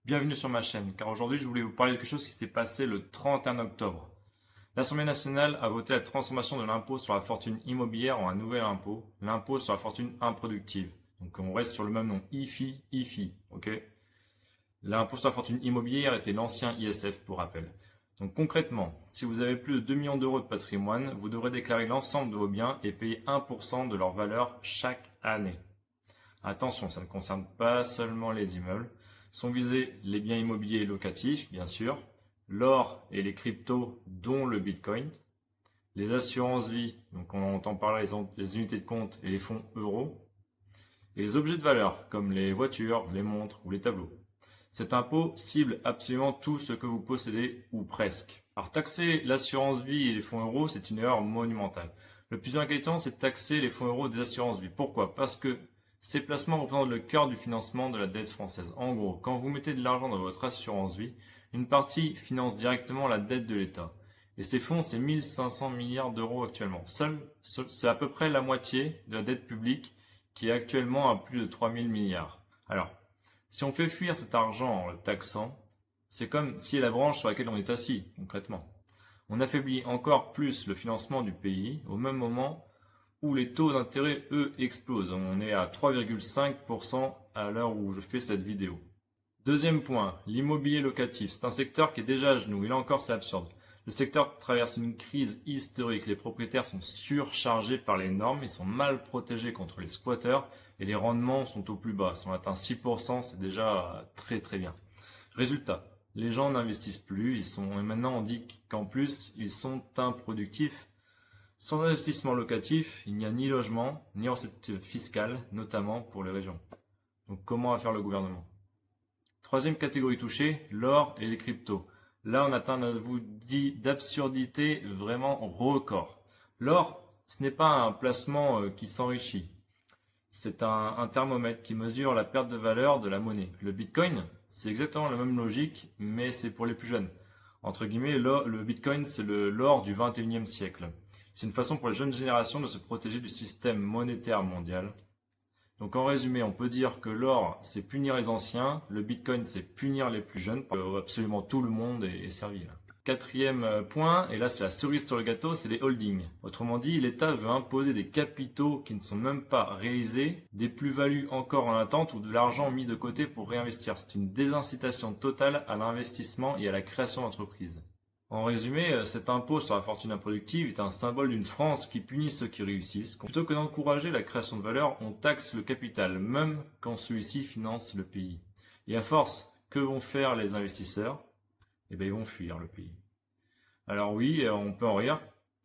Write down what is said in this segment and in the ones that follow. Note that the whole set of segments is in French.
Bienvenue sur ma chaîne, car aujourd'hui je voulais vous parler de quelque chose qui s'est passé le 31 octobre. L'Assemblée nationale a voté la transformation de l'impôt sur la fortune immobilière en un nouvel impôt, l'impôt sur la fortune improductive. Donc on reste sur le même nom, IFI, ok? L'impôt sur la fortune immobilière était l'ancien ISF pour rappel. Donc concrètement, si vous avez plus de 2 millions d'euros de patrimoine, vous devrez déclarer l'ensemble de vos biens et payer 1% de leur valeur chaque année. Attention, ça ne concerne pas seulement les immeubles. Sont visés les biens immobiliers locatifs, bien sûr, l'or et les cryptos, dont le Bitcoin, les assurances vie, donc on entend parler les unités de compte et les fonds euros, et les objets de valeur, comme les voitures, les montres ou les tableaux. Cet impôt cible absolument tout ce que vous possédez, ou presque. Alors taxer l'assurance vie et les fonds euros, c'est une erreur monumentale. Le plus inquiétant, c'est de taxer les fonds euros des assurances vie. Pourquoi? Parce que ces placements représentent le cœur du financement de la dette française. En gros, quand vous mettez de l'argent dans votre assurance vie, une partie finance directement la dette de l'État. Et ces fonds, c'est 1500 milliards d'euros actuellement. C'est à peu près la moitié de la dette publique qui est actuellement à plus de 3000 milliards. Alors, si on fait fuir cet argent en le taxant, c'est comme si la branche sur laquelle on est assis, concrètement. On affaiblit encore plus le financement du pays au même moment où les taux d'intérêt, eux, explosent. On est à 3,5% à l'heure où je fais cette vidéo. Deuxième point, l'immobilier locatif. C'est un secteur qui est déjà à genoux. Et là encore, c'est absurde. Le secteur traverse une crise historique. Les propriétaires sont surchargés par les normes. Ils sont mal protégés contre les squatteurs. Et les rendements sont au plus bas. Si on atteint 6%, c'est déjà très très bien. Résultat, les gens n'investissent plus. Et maintenant, on dit qu'en plus, ils sont improductifs. Sans investissement locatif, il n'y a ni logement, ni recette fiscale, notamment pour les régions. Donc comment va faire le gouvernement? Troisième catégorie touchée, l'or et les cryptos. Là, on atteint un niveau d'absurdité vraiment record. L'or, ce n'est pas un placement qui s'enrichit. C'est un thermomètre qui mesure la perte de valeur de la monnaie. Le Bitcoin, c'est exactement la même logique, mais c'est pour les plus jeunes. Entre guillemets, le Bitcoin, c'est l'or du 21e siècle. C'est une façon pour les jeunes générations de se protéger du système monétaire mondial. Donc en résumé, on peut dire que l'or, c'est punir les anciens, le Bitcoin, c'est punir les plus jeunes. Absolument tout le monde est servi là. Quatrième point, et là c'est la cerise sur le gâteau, c'est les holdings. Autrement dit, l'État veut imposer des capitaux qui ne sont même pas réalisés, des plus-values encore en attente ou de l'argent mis de côté pour réinvestir. C'est une désincitation totale à l'investissement et à la création d'entreprises. En résumé, cet impôt sur la fortune improductive est un symbole d'une France qui punit ceux qui réussissent. Plutôt que d'encourager la création de valeur, on taxe le capital, même quand celui-ci finance le pays. Et à force, que vont faire les investisseurs? Eh bien, ils vont fuir le pays. Alors oui, on peut en rire,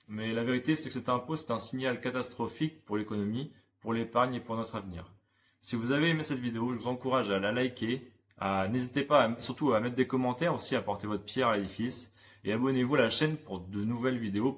mais la vérité c'est que cet impôt c'est un signal catastrophique pour l'économie, pour l'épargne et pour notre avenir. Si vous avez aimé cette vidéo, je vous encourage à la liker, n'hésitez pas surtout à mettre des commentaires aussi, à porter votre pierre à l'édifice, et abonnez-vous à la chaîne pour de nouvelles vidéos.